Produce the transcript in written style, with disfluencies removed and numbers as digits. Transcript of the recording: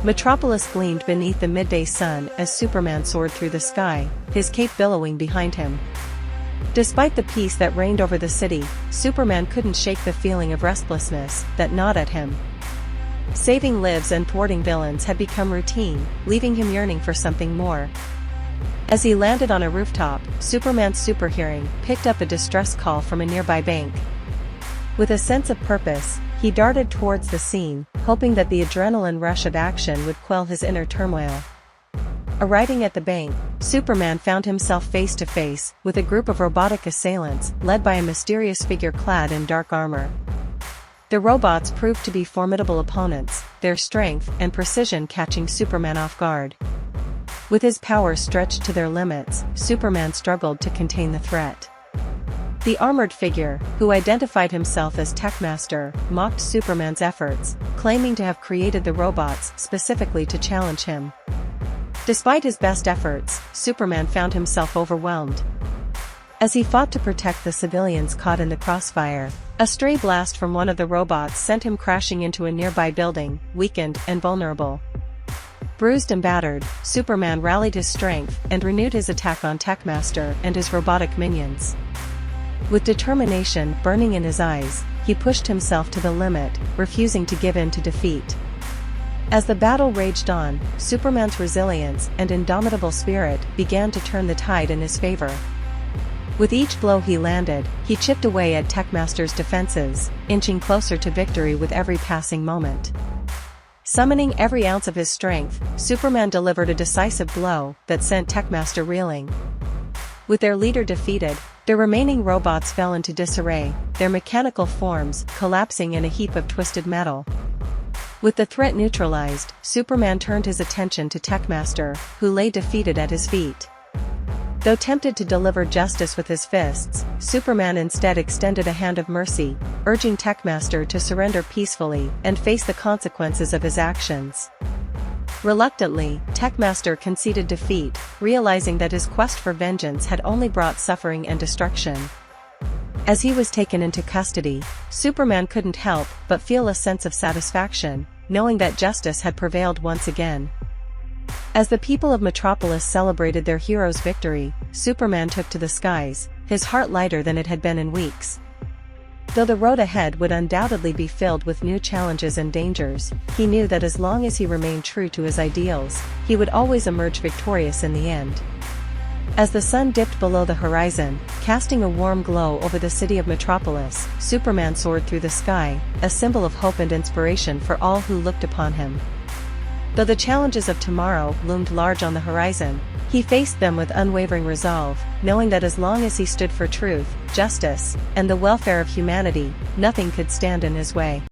Metropolis gleamed beneath the midday sun as Superman soared through the sky, his cape billowing behind him. Despite the peace that reigned over the city, Superman couldn't shake the feeling of restlessness that gnawed at him. Saving lives and thwarting villains had become routine, leaving him yearning for something more. As he landed on a rooftop, Superman's superhearing picked up a distress call from a nearby bank. With a sense of purpose, he darted towards the scene, hoping that the adrenaline rush of action would quell his inner turmoil. Arriving at the bank, Superman found himself face to face with a group of robotic assailants led by a mysterious figure clad in dark armor. The robots proved to be formidable opponents, their strength and precision catching Superman off guard. With his powers stretched to their limits, Superman struggled to contain the threat. The armored figure, who identified himself as Techmaster, mocked Superman's efforts, claiming to have created the robots specifically to challenge him. Despite his best efforts, Superman found himself overwhelmed. As he fought to protect the civilians caught in the crossfire, a stray blast from one of the robots sent him crashing into a nearby building, weakened and vulnerable. Bruised and battered, Superman rallied his strength and renewed his attack on Techmaster and his robotic minions. With determination burning in his eyes, he pushed himself to the limit, refusing to give in to defeat. As the battle raged on, Superman's resilience and indomitable spirit began to turn the tide in his favor. With each blow he landed, he chipped away at Techmaster's defenses, inching closer to victory with every passing moment. Summoning every ounce of his strength, Superman delivered a decisive blow that sent Techmaster reeling. With their leader defeated, the remaining robots fell into disarray, their mechanical forms collapsing in a heap of twisted metal. With the threat neutralized, Superman turned his attention to Techmaster, who lay defeated at his feet. Though tempted to deliver justice with his fists, Superman instead extended a hand of mercy, urging Techmaster to surrender peacefully and face the consequences of his actions. Reluctantly, Techmaster conceded defeat, realizing that his quest for vengeance had only brought suffering and destruction. As he was taken into custody, Superman couldn't help but feel a sense of satisfaction, knowing that justice had prevailed once again. As the people of Metropolis celebrated their hero's victory, Superman took to the skies, his heart lighter than it had been in weeks. Though the road ahead would undoubtedly be filled with new challenges and dangers, he knew that as long as he remained true to his ideals, he would always emerge victorious in the end. As the sun dipped below the horizon, casting a warm glow over the city of Metropolis, Superman soared through the sky, a symbol of hope and inspiration for all who looked upon him. Though the challenges of tomorrow loomed large on the horizon, he faced them with unwavering resolve, knowing that as long as he stood for truth, justice, and the welfare of humanity, nothing could stand in his way.